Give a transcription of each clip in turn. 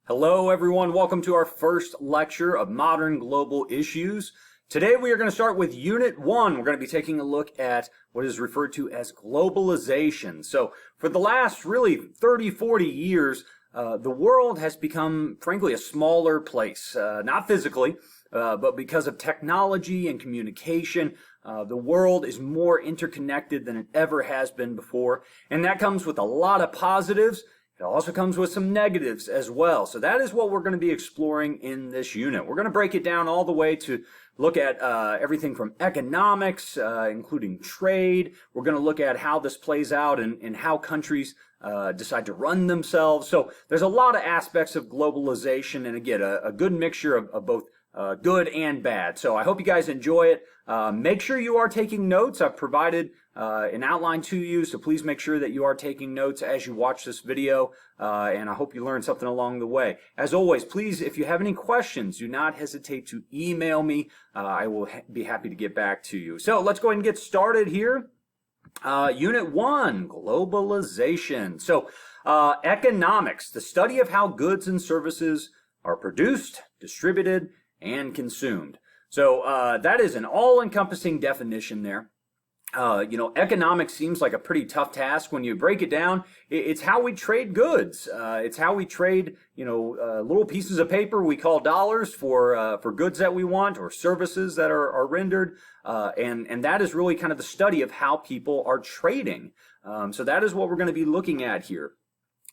Hello everyone, welcome to our first lecture of Modern Global Issues. Today we are going to start with Unit 1. We're going to be taking a look at what is referred to as globalization. So for the last really 30-40 years, the world has become, frankly, a smaller place. Not physically, but because of technology and communication, the world is more interconnected than it ever has been before. And that comes with a lot of positives. It also comes with some negatives as well. So that is what we're going to be exploring in this unit. We're going to break it down all the way to look at everything from economics, including trade. We're going to look at how this plays out and how countries decide to run themselves. So there's a lot of aspects of globalization, and again, a good mixture of both good and bad. So I hope you guys enjoy it. Make sure you are taking notes. I've provided an outline to you, so please make sure that you are taking notes as you watch this video, and I hope you learned something along the way. As always, please, if you have any questions, do not hesitate to email me. I will be happy to get back to you. So let's go ahead and get started here. Unit 1, globalization. So economics, the study of how goods and services are produced, distributed, and consumed. So that is an all-encompassing definition there. Economics seems like a pretty tough task when you break it down. It's how we trade goods. It's how we trade, little pieces of paper we call dollars for goods that we want or services that are rendered. And that is really kind of the study of how people are trading. So that is what we're going to be looking at here.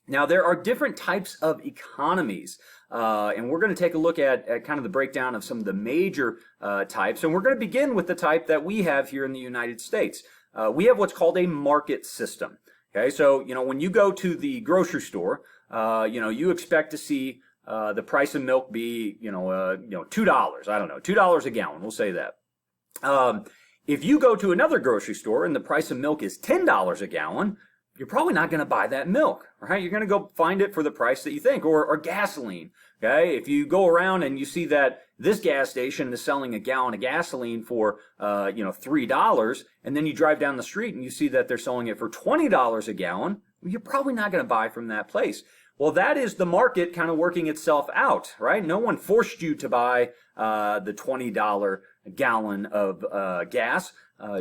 Now, there are different types of economies, and we're going to take a look at kind of the breakdown of some of the major types, and we're going to begin with the type that we have here in the United States. We have what's called a market system. Okay, so, when you go to the grocery store, you expect to see the price of milk be, $2, I don't know, $2 a gallon, we'll say that. If you go to another grocery store and the price of milk is $10 a gallon, you're probably not going to buy that milk, right? You're going to go find it for the price that you think, or gasoline, okay? If you go around and you see that this gas station is selling a gallon of gasoline for, $3, and then you drive down the street and you see that they're selling it for $20 a gallon, you're probably not going to buy from that place. Well, that is the market kind of working itself out, right? No one forced you to buy the $20 gallon of gas.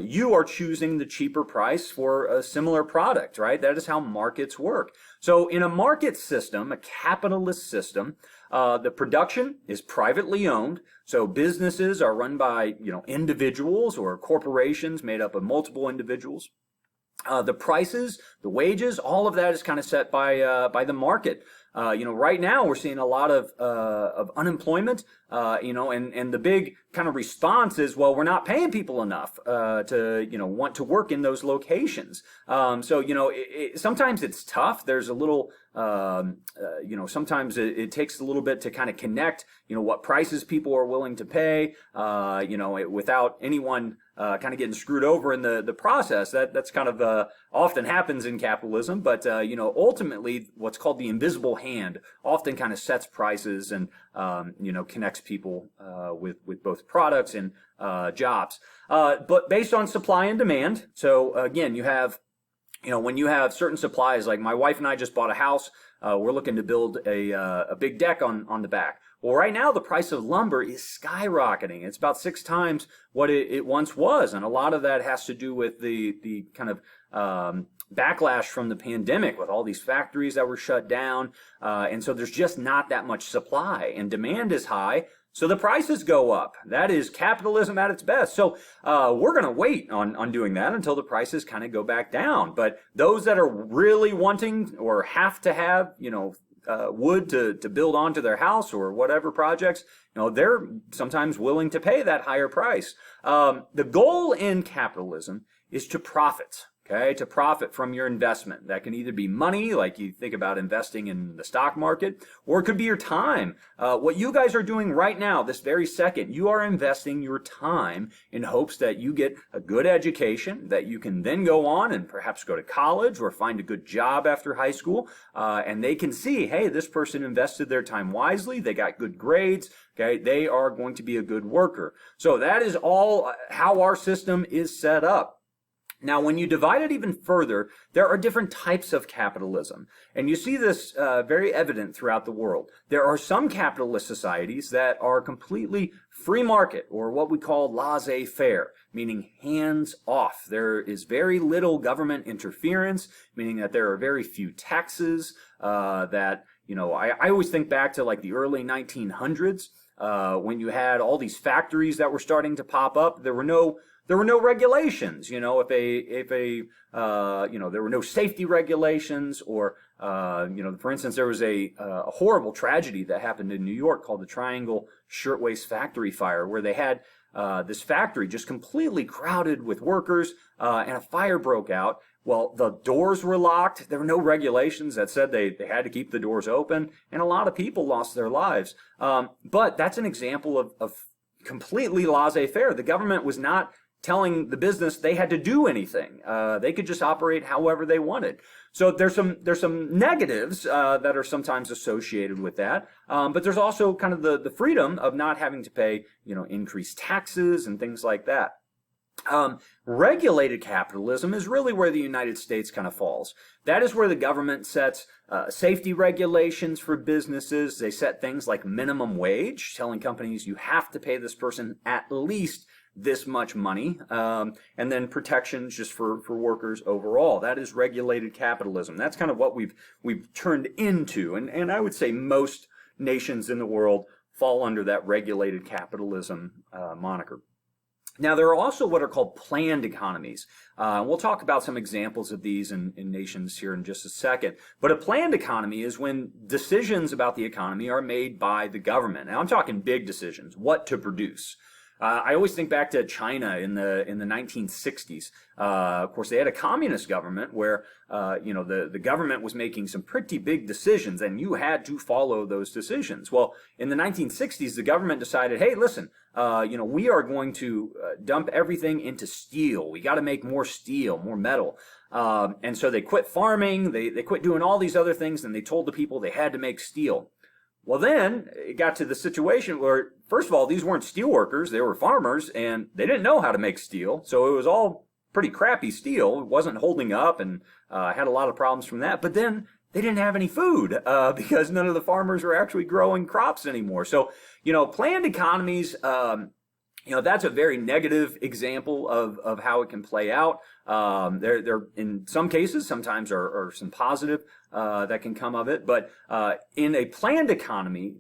You are choosing the cheaper price for a similar product, right? That is how markets work. So in a market system, a capitalist system, the production is privately owned. So businesses are run by, individuals or corporations made up of multiple individuals. The prices, the wages, all of that is kind of set by the market. Right now we're seeing a lot of unemployment, and the big kind of response is, well, we're not paying people enough to want to work in those locations. Sometimes it's tough. There's a little, sometimes it takes a little bit to kind of connect, what prices people are willing to pay, without anyone kind of getting screwed over in the process. That's kind of often happens in capitalism, but ultimately what's called the invisible hand often kind of sets prices and connects people with both products and jobs. But based on supply and demand. So again, you have when you have certain supplies, like my wife and I just bought a house, we're looking to build a big deck on the back. Well, right now the price of lumber is skyrocketing. It's about 6 times what it once was, and a lot of that has to do with the kind of backlash from the pandemic, with all these factories that were shut down, and so there's just not that much supply, and demand is high, so the prices go up. That is capitalism at its best. So we're going to wait on doing that until the prices kind of go back down. But those that are really wanting or have to have, wood to build onto their house or whatever projects, they're sometimes willing to pay that higher price. The goal in capitalism is to profit. Okay, to profit from your investment. That can either be money, like you think about investing in the stock market, or it could be your time. What you guys are doing right now, this very second, you are investing your time in hopes that you get a good education, that you can then go on and perhaps go to college or find a good job after high school, and they can see, hey, this person invested their time wisely, they got good grades, okay, they are going to be a good worker. So that is all how our system is set up. Now, when you divide it even further, there are different types of capitalism. And you see this very evident throughout the world. There are some capitalist societies that are completely free market, or what we call laissez-faire, meaning hands off. There is very little government interference, meaning that there are very few taxes, I always think back to like the early 1900s, when you had all these factories that were starting to pop up. There were no regulations. There were no safety regulations, or for instance, there was a horrible tragedy that happened in New York called the Triangle Shirtwaist Factory Fire, where they had this factory just completely crowded with workers, and a fire broke out. Well, the doors were locked. There were no regulations that said they had to keep the doors open, and a lot of people lost their lives. But that's an example of completely laissez-faire. The government was not telling the business they had to do anything. They could just operate however they wanted. So there's some negatives that are sometimes associated with that, but there's also kind of the freedom of not having to pay increased taxes and things like that. Regulated capitalism is really where the United States kind of falls. That is where the government sets safety regulations for businesses. They set things like minimum wage, telling companies you have to pay this person at least this much money, and then protections just for workers overall. That is regulated capitalism. That's kind of what we've turned into, and I would say most nations in the world fall under that regulated capitalism moniker. Now, there are also what are called planned economies. We'll talk about some examples of these in nations here in just a second. But a planned economy is when decisions about the economy are made by the government. Now, I'm talking big decisions, what to produce. I always think back to China in the 1960s. Of course, they had a communist government where the government was making some pretty big decisions, and you had to follow those decisions. Well, in the 1960s, the government decided, hey, listen, we are going to dump everything into steel. We got to make more steel, more metal. And so they quit farming. They quit doing all these other things, and they told the people they had to make steel. Well, then it got to the situation where, first of all, these weren't steel workers. They were farmers, and they didn't know how to make steel. So it was all pretty crappy steel. It wasn't holding up, and had a lot of problems from that. But then they didn't have any food because none of the farmers were actually growing crops anymore. So, planned economies, that's a very negative example of how it can play out. There in some cases, sometimes are some positive that can come of it. But in a planned economy,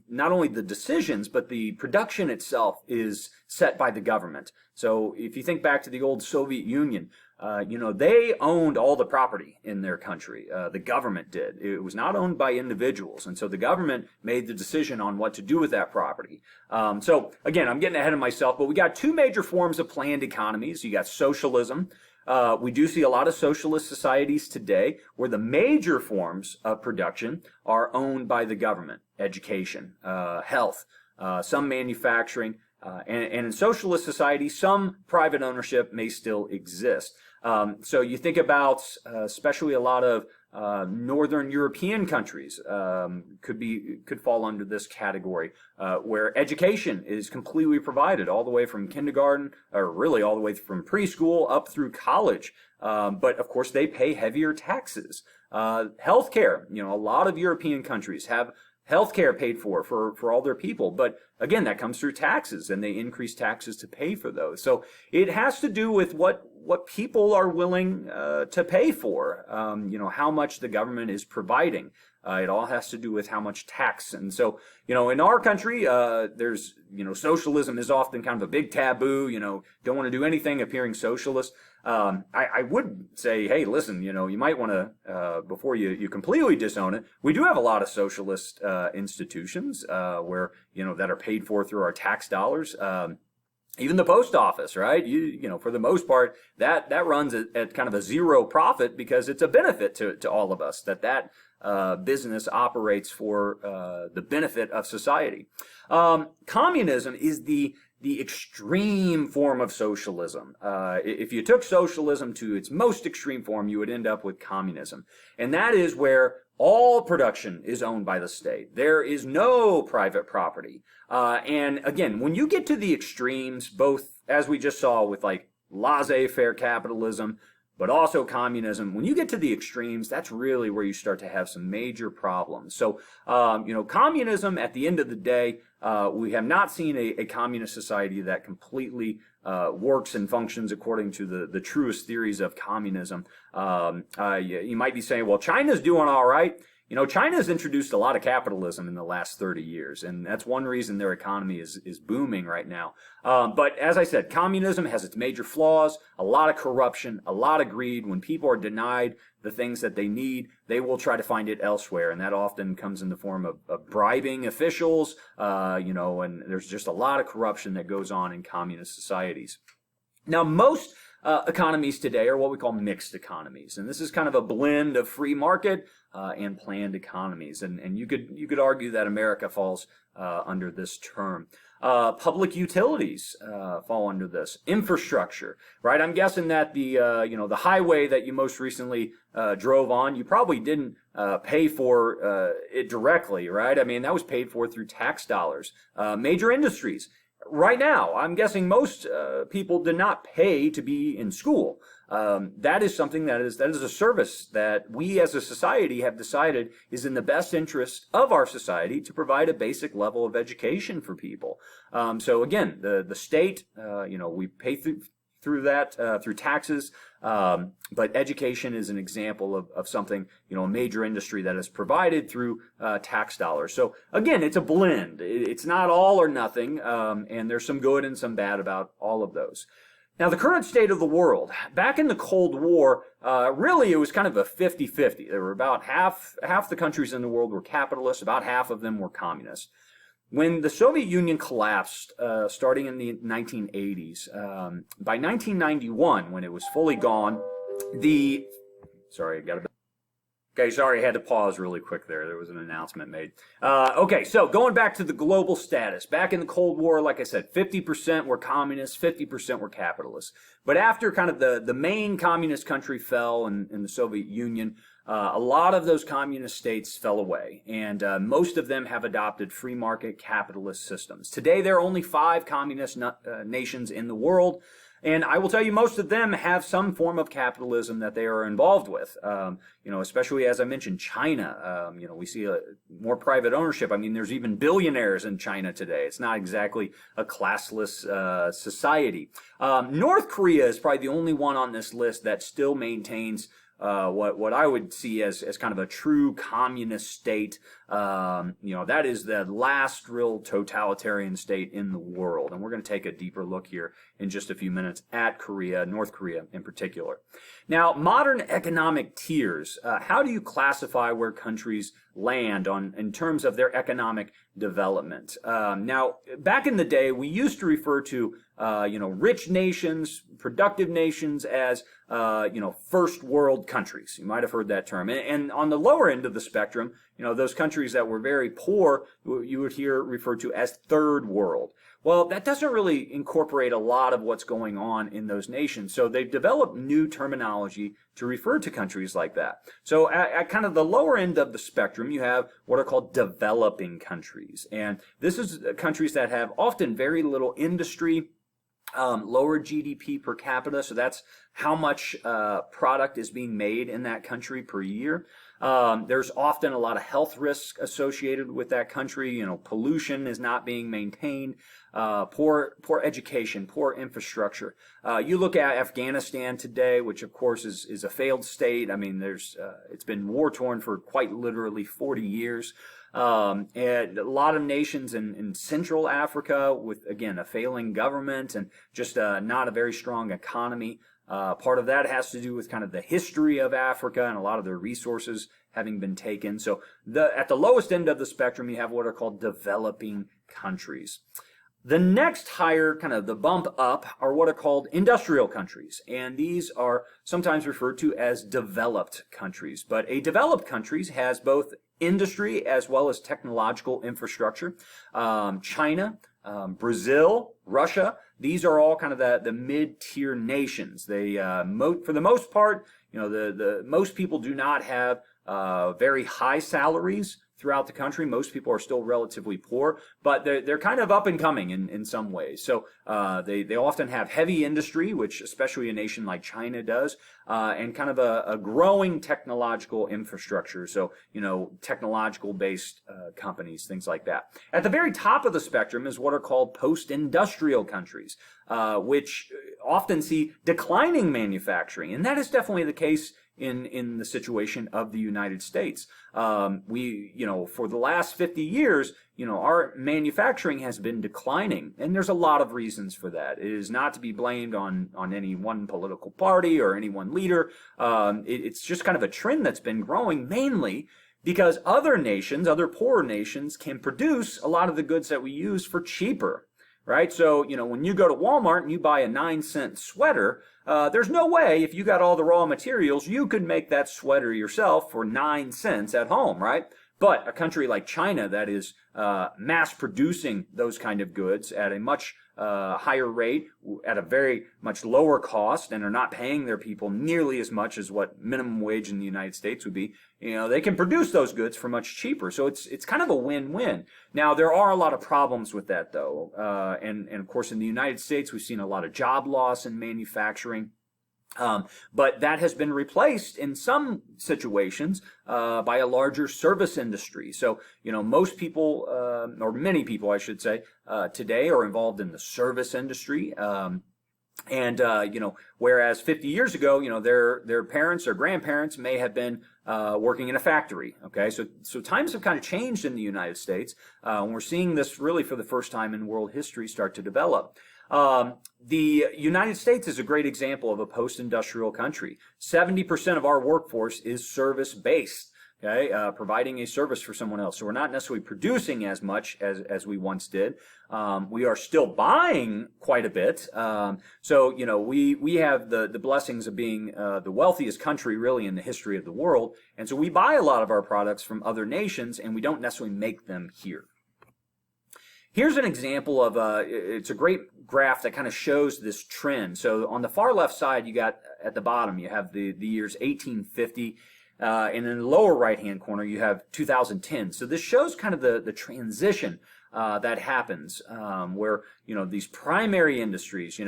not only the decisions, but the production itself is set by the government. So if you think back to the old Soviet Union, they owned all the property in their country. The government did. It was not owned by individuals. And so the government made the decision on what to do with that property. So again, I'm getting ahead of myself, but we got two major forms of planned economies. You got socialism. We do see a lot of socialist societies today where the major forms of production are owned by the government. Education, health, some manufacturing, and in socialist societies, some private ownership may still exist. So you think about especially a lot of Northern European countries could fall under this category, where education is completely provided all the way from kindergarten, or really all the way from preschool up through college. But of course, they pay heavier taxes. Healthcare, a lot of European countries have healthcare paid for all their people. But again, that comes through taxes, and they increase taxes to pay for those. So it has to do with what people are willing to pay for, how much the government is providing. It all has to do with how much tax. And so, in our country, there's, socialism is often kind of a big taboo, don't want to do anything appearing socialist. I would say, hey, listen, you might want to, before you completely disown it, we do have a lot of socialist institutions where, that are paid for through our tax dollars. Even the post office, right? For the most part, that runs at kind of a zero profit because it's a benefit to all of us that business operates for the benefit of society. Communism is the extreme form of socialism. If you took socialism to its most extreme form, you would end up with communism. And that is where all production is owned by the state. There is no private property. And again, when you get to the extremes, both as we just saw with like laissez-faire capitalism, but also communism. When you get to the extremes, that's really where you start to have some major problems. So, communism, at the end of the day, we have not seen a communist society that completely works and functions according to the truest theories of communism. You might be saying, well, China's doing all right. China's introduced a lot of capitalism in the last 30 years, and that's one reason their economy is booming right now. But as I said, communism has its major flaws, a lot of corruption, a lot of greed. When people are denied the things that they need, they will try to find it elsewhere, and that often comes in the form of bribing officials, and there's just a lot of corruption that goes on in communist societies. Now, most economies today are what we call mixed economies, and this is kind of a blend of free market and planned economies, and you could argue that America falls under this term. Public utilities fall under this. Infrastructure, right? I'm guessing that the highway that you most recently drove on, you probably didn't pay for it directly, right? I mean, that was paid for through tax dollars. Major industries. Right now, I'm guessing most people did not pay to be in school. That is something that is a service that we as a society have decided is in the best interest of our society to provide a basic level of education for people. So again, the state, we pay through that, through taxes. But education is an example of something, a major industry that is provided through tax dollars. So again, it's a blend. It's not all or nothing, and there's some good and some bad about all of those. Now, the current state of the world, back in the Cold War, really it was kind of a 50-50. There were about half the countries in the world were capitalist, about half of them were communist. When the Soviet Union collapsed, starting in the 1980s, by 1991, when it was fully gone, I had to pause really quick there. There was an announcement made. Okay, so going back to the global status. Back in the Cold War, like I said, 50% were communists, 50% were capitalists. But after kind of the main communist country fell in the Soviet Union, a lot of those communist states fell away, and most of them have adopted free market capitalist systems. Today, there are only 5 communist nations in the world, and I will tell you, most of them have some form of capitalism that they are involved with. Especially as I mentioned, China. We see more private ownership. I mean, there's even billionaires in China today. It's not exactly a classless society. North Korea is probably the only one on this list that still maintains what I would see as kind of a true communist state. That is the last real totalitarian state in the world. And we're going to take a deeper look here in just a few minutes at Korea, North Korea in particular. Now, modern economic tiers. How do you classify where countries land in terms of their economic development? Now, back in the day, we used to refer to rich nations, productive nations as first world countries. You might have heard that term. And on the lower end of the spectrum, those countries that were very poor, you would hear referred to as third world. Well, that doesn't really incorporate a lot of what's going on in those nations. So they've developed new terminology to refer to countries like that. So at kind of the lower end of the spectrum, you have what are called developing countries. And this is countries that have often very little industry, lower GDP per capita, so that's how much product is being made in that country per year. There's often a lot of health risk associated with that country. Pollution is not being maintained, poor education, poor infrastructure. You look at Afghanistan today, which of course is a failed state. I mean, it's been war-torn for quite literally 40 years. And a lot of nations in Central Africa with, again, a failing government and just not a very strong economy. Part of that has to do with kind of the history of Africa and a lot of their resources having been taken. So at the lowest end of the spectrum, you have what are called developing countries. The next higher, kind of the bump up, are what are called industrial countries. And these are sometimes referred to as developed countries. But a developed country has both industry as well as technological infrastructure. China, Brazil, Russia, these are all kind of the mid-tier nations. They, for the most part, the most people do not have very high salaries throughout the country. Most people are still relatively poor, but they're kind of up and coming in some ways. So they often have heavy industry, which especially a nation like China does, and kind of a growing technological infrastructure. So, technological based companies, things like that. At the very top of the spectrum is what are called post-industrial countries, which often see declining manufacturing. And that is definitely the case in the situation of the United States. For the last 50 years, our manufacturing has been declining, and there's a lot of reasons for that. It is not to be blamed on any one political party or any one leader. It's just kind of a trend that's been growing, mainly because other nations, other poorer nations, can produce a lot of the goods that we use for cheaper. Right? So, when you go to Walmart and you buy a 9-cent sweater, there's no way, if you got all the raw materials, you could make that sweater yourself for 9 cents at home, right? But a country like China that is mass producing those kind of goods at a much higher rate, at a very much lower cost, and are not paying their people nearly as much as what minimum wage in the United States would be, they can produce those goods for much cheaper. So it's kind of a win-win. Now, there are a lot of problems with that, though. And of course, in the United States, we've seen a lot of job loss in manufacturing. But that has been replaced in some situations by a larger service industry. So, most people, or many people, I should say, today are involved in the service industry. Whereas 50 years ago, their parents or grandparents may have been working in a factory. Okay, so times have kind of changed in the United States, and we're seeing this really for the first time in world history start to develop. The United States is a great example of a post-industrial country. 70% of our workforce is service-based, okay, providing a service for someone else. So we're not necessarily producing as much as we once did. We are still buying quite a bit. We have the blessings of being the wealthiest country really in the history of the world. And so we buy a lot of our products from other nations, and we don't necessarily make them here. Here's an example of it's a great graph that kind of shows this trend. So on the far left side, you got at the bottom, you have the years 1850, and in the lower right-hand corner, you have 2010. So this shows kind of the transition that happens, where, these primary industries,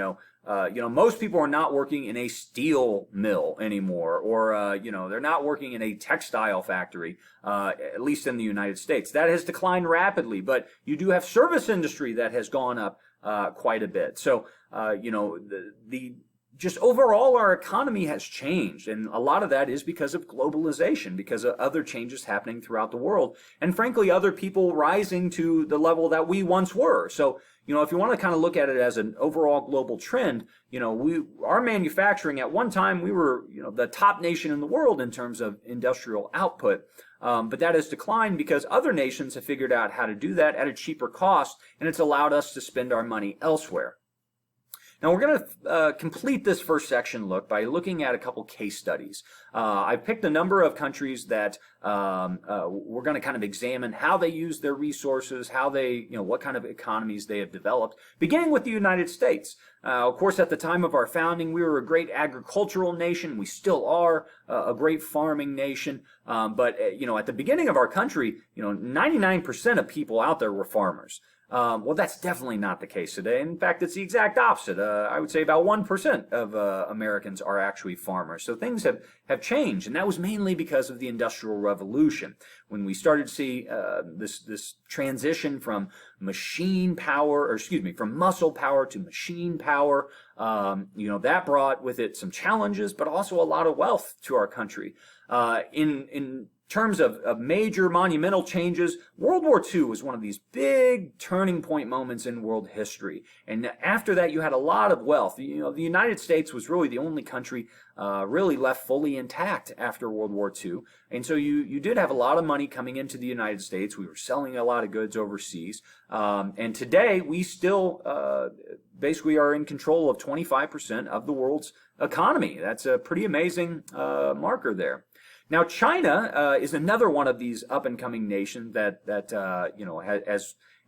most people are not working in a steel mill anymore, or, they're not working in a textile factory, at least in the United States. That has declined rapidly, but you do have service industry that has gone up quite a bit. So, just overall, our economy has changed, and a lot of that is because of globalization, because of other changes happening throughout the world, and frankly, other people rising to the level that we once were. So, if you want to kind of look at it as an overall global trend, our manufacturing at one time, we were, the top nation in the world in terms of industrial output. But that has declined because other nations have figured out how to do that at a cheaper cost, and it's allowed us to spend our money elsewhere. Now, we're going to complete this first section look by looking at a couple case studies. I've picked a number of countries that we're going to kind of examine how they use their resources, how they, what kind of economies they have developed, beginning with the United States. Of course, at the time of our founding, we were a great agricultural nation. We still are a great farming nation. But at the beginning of our country, 99% of people out there were farmers. Well, that's definitely not the case today. In fact, it's the exact opposite. I would say about 1% of Americans are actually farmers. So things have changed, and that was mainly because of the Industrial Revolution. When we started to see this transition from from muscle power to machine power, that brought with it some challenges, but also a lot of wealth to our country. In terms of major monumental changes, World War II was one of these big turning point moments in world history. And after that, you had a lot of wealth. The United States was really the only country really left fully intact after World War II. And so you did have a lot of money coming into the United States. We were selling a lot of goods overseas. And today, we still basically are in control of 25% of the world's economy. That's a pretty amazing marker there. Now, China is another one of these up-and-coming nations that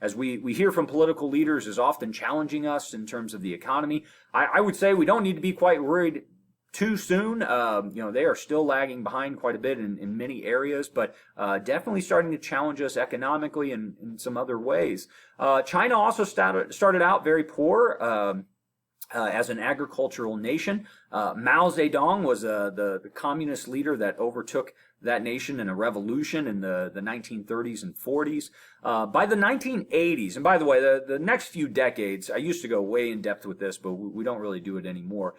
as we hear from political leaders, is often challenging us in terms of the economy. I would say we don't need to be quite worried too soon. They are still lagging behind quite a bit in many areas, but definitely starting to challenge us economically and in some other ways. China also started out very poor. As an agricultural nation. Mao Zedong was the communist leader that overtook that nation in a revolution in the 1930s and 40s. By the 1980s, and by the way, the next few decades, I used to go way in depth with this, but we don't really do it anymore.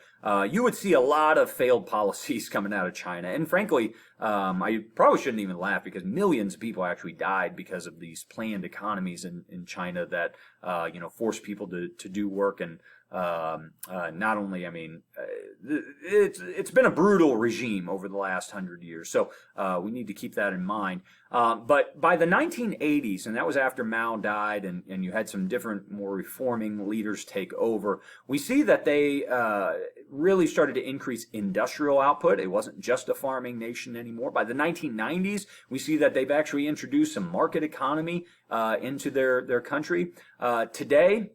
You would see a lot of failed policies coming out of China. And frankly, I probably shouldn't even laugh because millions of people actually died because of these planned economies in China that, forced people to do work and not only, it's been a brutal regime over the last 100 years, so we need to keep that in mind. But by the 1980s, and that was after Mao died, and you had some different, more reforming leaders take over, we see that they really started to increase industrial output. It wasn't just a farming nation anymore. By the 1990s, we see that they've actually introduced some market economy into their country. Today,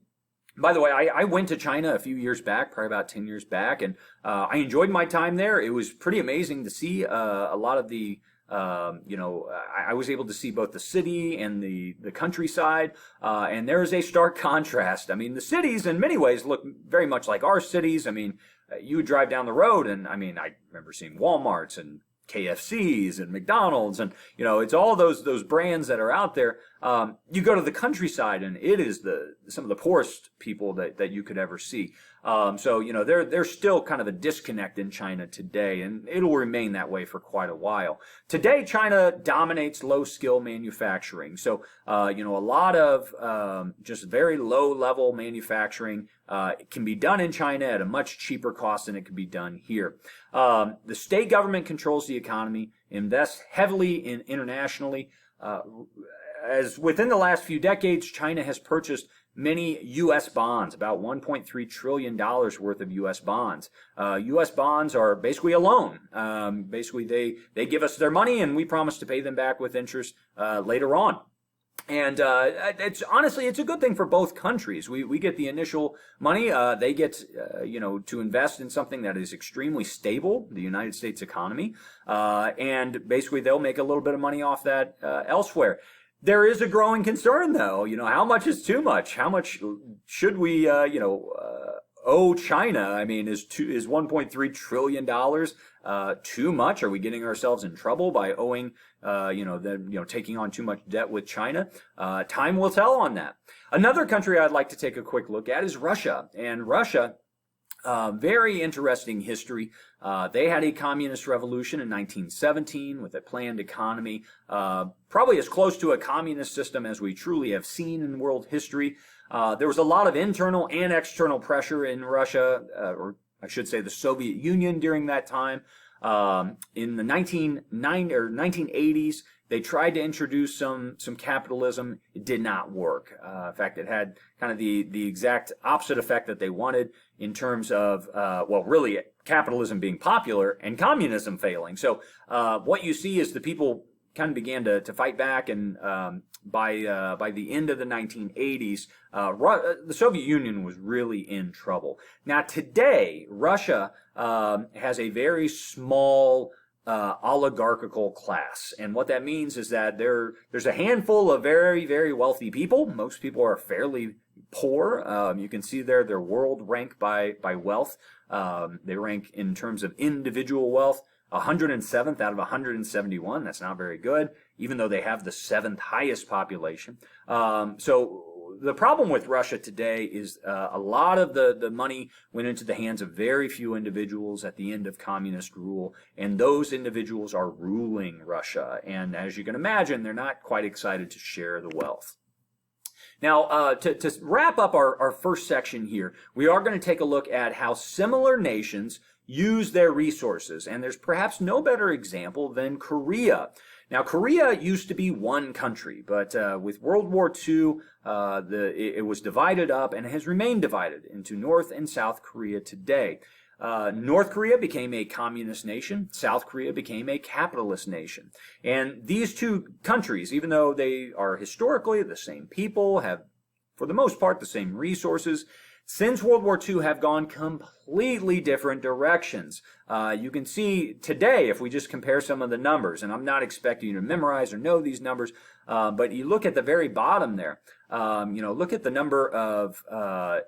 by the way, I went to China a few years back, probably about 10 years back, and I enjoyed my time there. It was pretty amazing to see a lot of the, I was able to see both the city and the countryside, and there is a stark contrast. I mean, the cities in many ways look very much like our cities. I mean, you would drive down the road, and I remember seeing Walmarts and KFCs and McDonald's, and it's all those brands that are out there. You go to the countryside, and it is some of the poorest people that you could ever see. So there's still kind of a disconnect in China today, and it'll remain that way for quite a while. Today, China dominates low-skill manufacturing. So a lot of just very low-level manufacturing can be done in China at a much cheaper cost than it can be done here. The state government controls the economy, invests heavily internationally. As within the last few decades, China has purchased many U.S. bonds, about $1.3 trillion worth of U.S. bonds. U.S. bonds are basically a loan. Basically, they give us their money, and we promise to pay them back with interest later on. And it's a good thing for both countries. We get the initial money. They get to invest in something that is extremely stable, the United States economy, and basically they'll make a little bit of money off that elsewhere. There is a growing concern, though. How much is too much? How much should we owe China? I mean, is $1.3 trillion too much? Are we getting ourselves in trouble by owing, taking on too much debt with China? Time will tell on that. Another country I'd like to take a quick look at is Russia. And Russia, very interesting history. They had a communist revolution in 1917 with a planned economy, probably as close to a communist system as we truly have seen in world history. There was a lot of internal and external pressure in Russia, or I should say the Soviet Union during that time. In the 1980s, they tried to introduce some capitalism. It did not work. In fact, it had kind of the exact opposite effect that they wanted in terms of, really capitalism being popular and communism failing. So what you see is the people kind of began to fight back, and by the end of the 1980s, the Soviet Union was really in trouble. Now today, Russia has a very small oligarchical class, and what that means is that there's a handful of very, very wealthy people. Most people are fairly poor. You can see there their world rank by wealth. They rank in terms of individual wealth 107th out of 171. That's not very good, even though they have the 7th highest population. So the problem with Russia today is a lot of the money went into the hands of very few individuals at the end of communist rule, and those individuals are ruling Russia. And as you can imagine, they're not quite excited to share the wealth. Now, to wrap up our first section here, we are going to take a look at how similar nations use their resources, and there's perhaps no better example than Korea. Now, Korea used to be one country, but with World War II, it was divided up and has remained divided into North and South Korea today. North Korea became a communist nation. South Korea became a capitalist nation. And these two countries, even though they are historically the same people, have, for the most part, the same resources, since World War II have gone completely different directions. You can see today, if we just compare some of the numbers, and I'm not expecting you to memorize or know these numbers, but you look at the very bottom there, look at the number of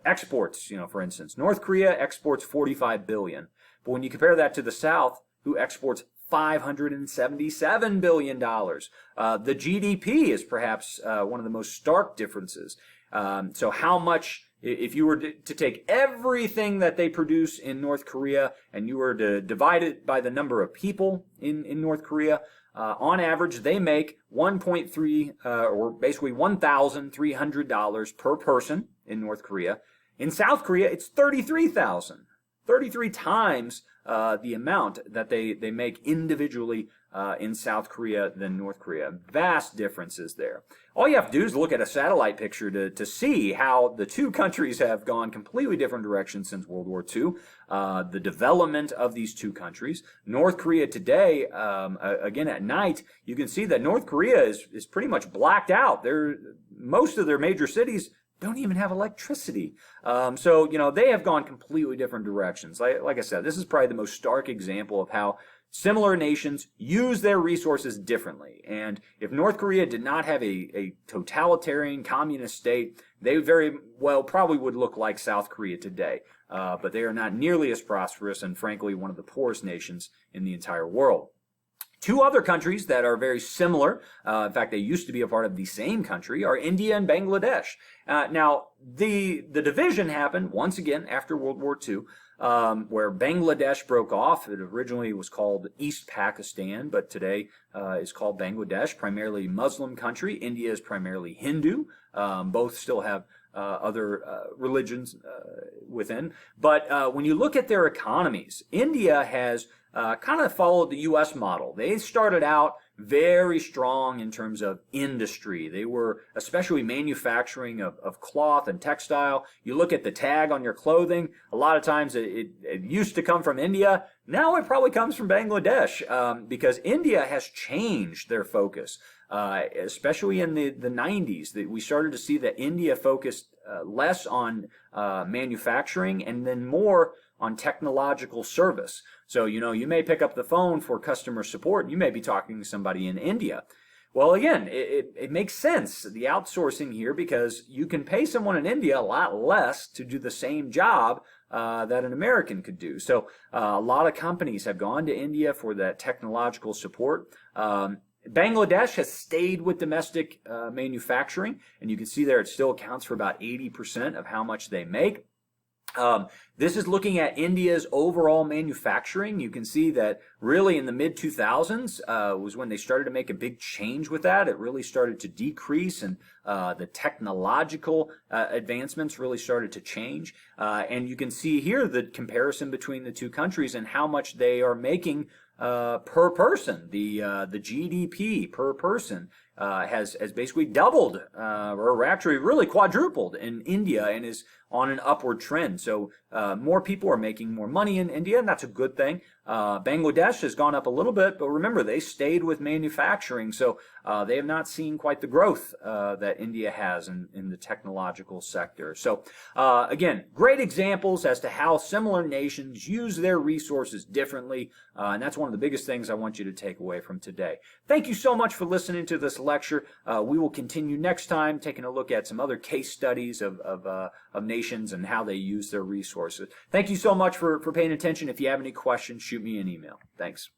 exports, for instance. North Korea exports 45 billion. But when you compare that to the South, who exports $577 billion. The GDP is perhaps one of the most stark differences. So how much, if you were to take everything that they produce in North Korea and you were to divide it by the number of people in North Korea, on average, they make 1.3, or basically $1,300 per person in North Korea. In South Korea, it's 33,000. 33 times the amount that they make individually in South Korea than North Korea. Vast differences there. All you have to do is look at a satellite picture to see how the two countries have gone completely different directions since World War II. The development of these two countries. North Korea today, again at night, you can see that North Korea is pretty much blacked out. Most of their major cities don't even have electricity. So, they have gone completely different directions. Like I said, this is probably the most stark example of how similar nations use their resources differently. And if North Korea did not have a totalitarian communist state, they very well probably would look like South Korea today. But they are not nearly as prosperous and, frankly, one of the poorest nations in the entire world. Two other countries that are very similar, in fact, they used to be a part of the same country, are India and Bangladesh. Now, the division happened once again after World War II, where Bangladesh broke off. It originally was called East Pakistan, but today is called Bangladesh, primarily Muslim country. India is primarily Hindu. Both still have other religions within. But when you look at their economies, India has kind of followed the U.S. model. They started out very strong in terms of industry. They were especially manufacturing of cloth and textile. You look at the tag on your clothing, a lot of times it used to come from India. Now it probably comes from Bangladesh because India has changed their focus. Especially in the 90s, that we started to see that India focused less on manufacturing and then more on technological service. So, you may pick up the phone for customer support and you may be talking to somebody in India. Well, again, it makes sense, the outsourcing here, because you can pay someone in India a lot less to do the same job that an American could do. So a lot of companies have gone to India for that technological support. Bangladesh has stayed with domestic manufacturing, and you can see there it still accounts for about 80% of how much they make. This is looking at India's overall manufacturing. You can see that really in the mid-2000s was when they started to make a big change with that. It really started to decrease, and the technological advancements really started to change. And you can see here the comparison between the two countries and how much they are making per person. The GDP per person has basically doubled, or actually really quadrupled in India, and is on an upward trend. So more people are making more money in India, and that's a good thing. Bangladesh has gone up a little bit, but remember, they stayed with manufacturing, so they have not seen quite the growth that India has in the technological sector. So again, great examples as to how similar nations use their resources differently, and that's one of the biggest things I want you to take away from today. Thank you so much for listening to this lecture. We will continue next time, taking a look at some other case studies of nations and how they use their resources. Thank you so much for paying attention. If you have any questions, shoot me an email. Thanks.